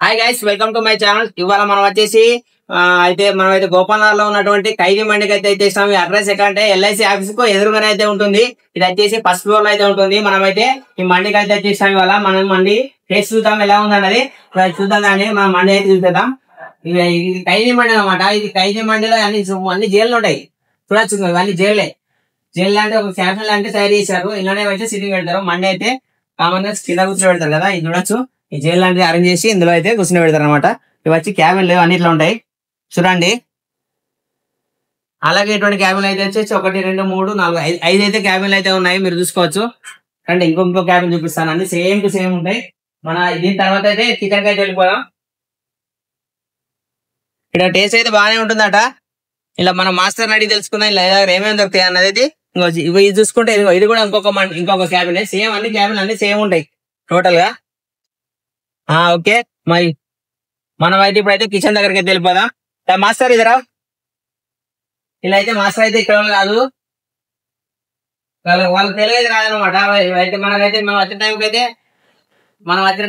Hi guys, welcome to my channel. ఇవాళ మనం వచ్చేసి అయితే గోపాలనగర్ లో ఉన్నటువంటి ఖైదీ మండికి అయితే ఇచ్చేస్తాం. ఈ అడ్రస్ ఎక్కడ అంటే ఎల్ఐసి ఆఫీస్ కు ఎదురుగానే అయితే ఉంటుంది. ఇది వచ్చేసి ఫస్ట్ ఫ్లోర్ లో అయితే ఉంటుంది. మనం అయితే ఈ మండికి అయితే ఇచ్చేస్తాం. ఇవాళ మనం మండి టేస్ట్ చూద్దాం ఎలా ఉందన్నది. చూద్దాం కానీ మనం మండి అయితే చూద్దాం. ఇది ఖైదీ మండి అనమాట. ఇది ఖైదీ మండిలో అన్ని జైలు ఉంటాయి. చూడొచ్చు, ఇవన్నీ జైలే. జైలు అంటే ఒక క్యాఫే లాంటి తయారు చేశారు. ఇలానే అయితే సిట్టింగ్ పెడతారు. మండి అయితే కామన్ గా కింద కూర్చొని పెడతారు కదా. ఇది చూడొచ్చు, ఈ జైలు లాంటిది అరేంజ్ చేసి ఇందులో అయితే కూర్చొని పెడతారు అనమాట. ఇవి వచ్చి క్యాబిన్లు అన్నిట్లో ఉంటాయి చూడండి. అలాగే ఇటువంటి క్యాబిన్లు అయితే వచ్చేసి 1, 2, 3, 4, 5 అయితే క్యాబిన్లు అయితే ఉన్నాయి. మీరు చూసుకోవచ్చు. అంటే ఇంకో క్యాబిన్ చూపిస్తాను. అన్ని సేమ్ టు సేమ్ ఉంటాయి. మన దీని తర్వాత అయితే కిచెన్ కి అయితే వెళ్ళిపోదాం. ఇక్కడ టేస్ట్ అయితే బాగానే ఉంటుందట. ఇలా మన మాస్టర్ అడిగి తెలుసుకుందాం ఇలా ఏమేమి దొరుకుతాయి అన్నది. ఇవి చూసుకుంటే ఇది కూడా ఇంకొక క్యాబిన్. సేమ్ అన్ని క్యాబిన్ అన్ని సేమ్ ఉంటాయి టోటల్ గా. ఓకే, మరి మనం అయితే ఇప్పుడైతే కిచెన్ దగ్గరికి అయితే వెళ్ళిపోదాం. మాస్టర్ ఇదరా, ఇలా అయితే మాస్టర్ అయితే ఇక్కడ కాదు, వాళ్ళకి తెలియదు రాదనమాట. అయితే మనకైతే మనం వచ్చిన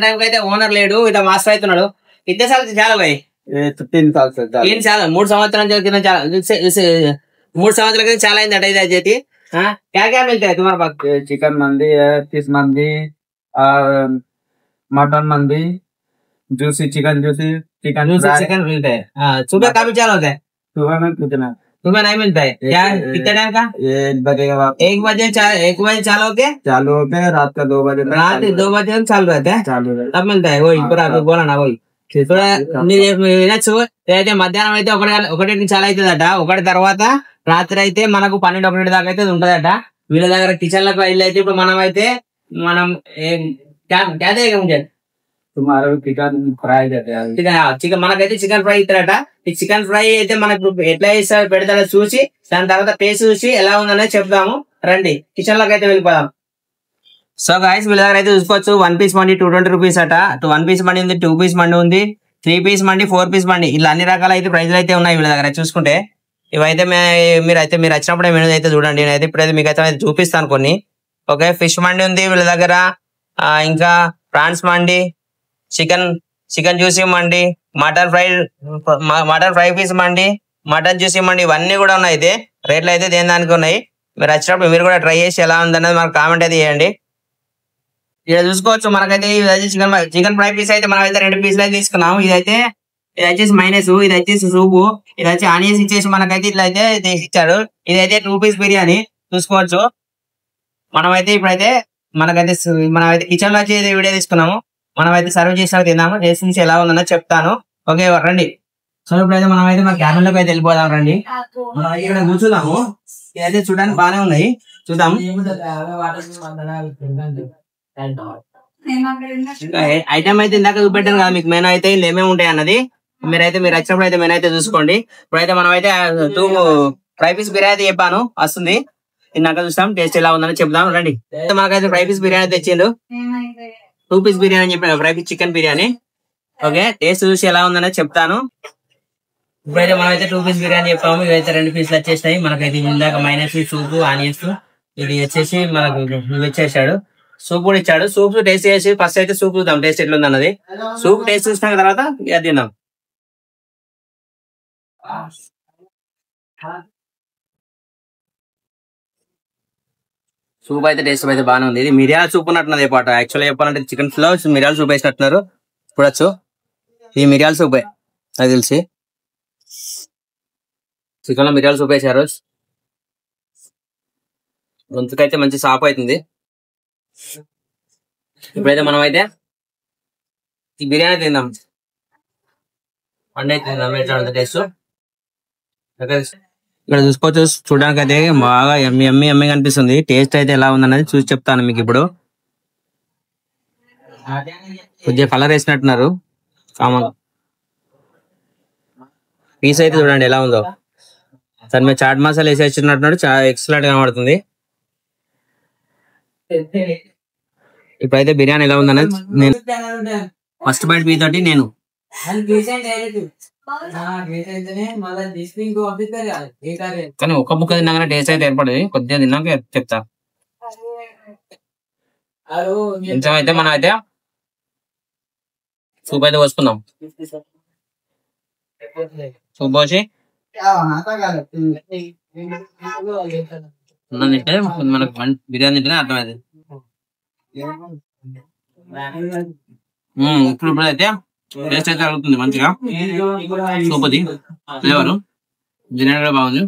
టైంకి అయితే ఓనర్ లేడు, ఇట్లా మాస్టర్ అవుతున్నాడు. ఇద్దరు చాలా పోయి 3 చాలా 3 సంవత్సరాల కింద చాలా 3 సంవత్సరాల కింద చాలా అయిందట. ఇది అయితే क्या क्या मिलता है तुम्हारे पास? चिकन मंदी है, फिश मंदी और मटन मंदी, जूसी चिकन मिलता है। सुबह काफी चालू होता है। सुबह में कितना? सुबह नहीं मिलता है क्या? कितने टाइम का? 1 बजे का 1 बजे चालू होके रात का 2 बजे रात 2 बजे तक चालू रहता है। तब मिलता है वही पूरा बोला ना वही. వినొచ్చు. అయితే మధ్యాహ్నం అయితే 1 చాలా అవుతుందట. 1 తర్వాత రాత్రి అయితే మనకు 12-1 దాకా అయితే ఉంటదట. వీళ్ళ దగ్గర కిచెన్ లకు వెళ్ళి అయితే ఇప్పుడు మనం चिकन फ्राई देते हैं। చికెన్ మనకైతే చికెన్ ఫ్రై ఇస్తారట. ఈ చికెన్ ఫ్రై అయితే మనకు ఎట్లా చేస్తారు పెడతారో చూసి దాని తర్వాత టేస్ట్ చూసి ఎలా ఉందనేది చెప్తాము. రండి కిచెన్ లోకి అయితే వెళ్ళిపోదాం. సో గాయస్, వీళ్ళ దగ్గర అయితే చూసుకోవచ్చు. 1 పీస్ మండి 220 రూపీస్ అట. 1 పీస్ మండి ఉంది, 2 పీస్ మండి ఉంది, 3 పీస్ మండి, 4 పీస్ మండి, ఇలా అన్ని రకాల అయితే ప్రైజ్లు అయితే ఉన్నాయి వీళ్ళ దగ్గర చూసుకుంటే. ఇవైతే మీరు వచ్చినప్పుడే మెనూ అయితే చూడండి. నేనైతే ఇప్పుడైతే మీకు అయితే చూపిస్తాను కొన్ని. ఓకే, ఫిష్ మండి ఉంది వీళ్ళ దగ్గర, ఇంకా ప్రాన్స్ మండి, చికెన్ జ్యూసీ మండి, మటన్ ఫ్రై పీస్ మండి, మటన్ జ్యూసీ మండి, ఇవన్నీ కూడా ఉన్నాయి. అయితే రేట్లు అయితే దేని దానికి ఉన్నాయి. మీరు వచ్చినప్పుడు మీరు కూడా ట్రై చేసి ఎలా ఉందన్నది మనకు కామెంట్ అయితే చేయండి. ఇక్కడ చూసుకోవచ్చు మనకైతే చికెన్ ఫ్రై పీస్ అయితే మనం అయితే 2 పీసులు అయితే తీసుకున్నాము. ఇది వచ్చేసి మైనస్, ఇది వచ్చేసి సూపు, ఇది వచ్చి ఆనియన్స్ ఇచ్చేసి మనకైతే ఇట్లా అయితే ఇచ్చాడు. ఇదైతే 2 పీస్ బిర్యానీ చూసుకోవచ్చు. మనమైతే ఇప్పుడైతే మనమైతే కిచెన్ లో వచ్చి వీడియో తీసుకున్నాము. మనమైతే సర్వ్ చేసినాక తిన్నాము. టేస్ట్ నుంచి ఎలా ఉందన్నది చెప్తాను. ఓకే రండి. సో ఇప్పుడైతే మనమైతే మన క్యాబిన్ లోకి అయితే వెళ్ళిపోదాం. రండి మనం ఇక్కడ కూర్చున్నాము. ఇదైతే చూడడానికి బాగానే ఉన్నాయి, చూద్దాం. ఐటమ్ అయితే ఇందాక చూపెట్టాను కదా మీకు మెనూ అయితే ఏమేమి ఉంటాయి అన్నది. మీరు వచ్చినప్పుడు అయితే మెనూ అయితే చూసుకోండి. ఇప్పుడైతే మనమైతే 2 ఫ్రై పీస్ బిర్యానీ చెప్పాను, వస్తుంది. ఇందాక చూస్తాం టేస్ట్ ఎలా ఉందని చెప్దాం. రండి. మనకైతే ఫ్రై పీస్ బిర్యానీ తెచ్చిండు. 2 పీస్ బిర్యానీ అని చెప్పాను, fry piece chicken biryani. Okay, taste చూసి ఎలా ఉందనేది చెప్తాను. ఇప్పుడైతే మనమైతే 2 పీస్ బిర్యానీ చెప్పాము. ఇవైతే 2 పీసులు వచ్చేసినాయి. మనకైతే ఇందాక మైనస్, సూపు, ఆనియన్స్, ఇది వచ్చేసి మనకు ఇచ్చేసాడు. సూప్ కూడా ఇచ్చాడు. సూప్ టేస్ట్ చేసి ఫస్ట్ అయితే సూప్ చూద్దాం టేస్ట్ ఎట్లుంది అన్నది. సూప్ టేస్ట్ చూసిన తర్వాత అది తిందాం. సూప్ అయితే టేస్ట్ అయితే బాగానే ఉంది. ఇది మిరియాల సూప్ ఉన్నట్టున్నది పాట. యాక్చువల్గా చెప్పాలంటే చికెన్ లో మిరియాల సూప్ వేసినట్టున్నారు. చూడొచ్చు, ఇది మిరియాల సూపే నాకు తెలిసి. చికెన్ లో మిరియాల సూప్ వేసారు. గొంతుకైతే మంచి సాపు అవుతుంది. ఇప్పుడైతే మనం అయితే ఈ బిర్యానీ తిందాం. వండి అయితే తిందాం ఎట్లా ఉంటుంది టేస్ట్. ఇక్కడ చూసుకోవచ్చు, చూడడానికి అయితే బాగా ఎమ్మి కనిపిస్తుంది. టేస్ట్ అయితే ఎలా ఉందన్నది చూసి చెప్తాను మీకు. ఇప్పుడు కొద్దిగా కలర్ వేసినట్టున్నారు. పీస్ అయితే చూడండి ఎలా ఉందో. దాని మీద చాట్ మసాలా వేసి వచ్చినట్టున్నాడు. చాలా ఎక్సలెంట్ గా కనబడుతుంది. ఇప్పుడైతే బిర్యానీ ఎలా ఉందన్నది నేను ఫస్ట్ బైట్ పీ తోటి నేను కానీ ఒక్క ముక్క తిన్నాగానే టేస్ట్ అయితే ఏర్పడదు. కొద్దిగా తిన్నాక చెప్తా. కొంచెం అయితే మనం అయితే సూప్ అయితే పోసుకుందాం. సూప్ పోసి అన్నం తింటే మనకు బిర్యానీ తింటేనే అర్థమైంది. ఇప్పుడు అయితే టేస్ట్ అయితే అడుగుతుంది మంచిగా. సూప్ అది ఫ్లేవర్ బిర్యానీ కూడా బాగుంది.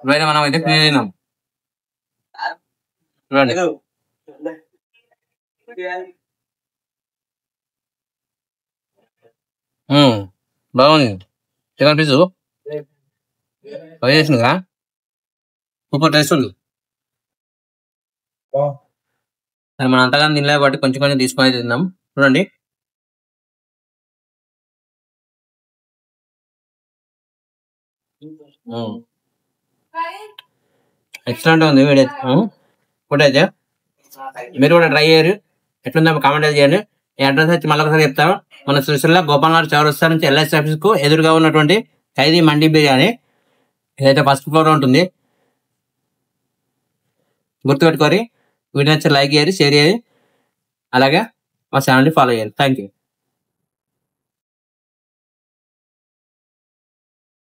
ఇప్పుడైతే మనం అయితే క్లీన్ తిన్నాం చూడండి. బాగుంది. చికెన్ పీసు ఫ్రై చేసిందిగా సూపర్ టేస్ట్ ఉంది. సరే మనం అంతగా తినలే కాబట్టి కొంచెం కొంచెం తీసుకొని అయితే తిన్నాం చూడండి. ఎక్సలెంట్ ఉంది వీడియో ఫుడ్ అయితే. మీరు కూడా ట్రై చేయరు. ఎట్లుందో కామెంట్ చేయండి. ఈ అడ్రస్ వచ్చి మళ్ళీ ఒకసారి చెప్తాను. మన సిరిసిల్ల గోపాల్ నగర్ చౌరస్తా నుంచి ఎల్ఐసి ఆఫీస్ కు ఎదురుగా ఉన్నటువంటి ఖైదీ మండి బిర్యానీ. ఇదైతే ఫస్ట్ ఫ్లోర్ ఉంటుంది. గుర్తుపెట్టుకోరి. వీడియో నచ్చి లైక్ చేయండి, షేర్ చేయండి, అలాగే మా ఛానల్ని ఫాలో చేయండి. Thank you.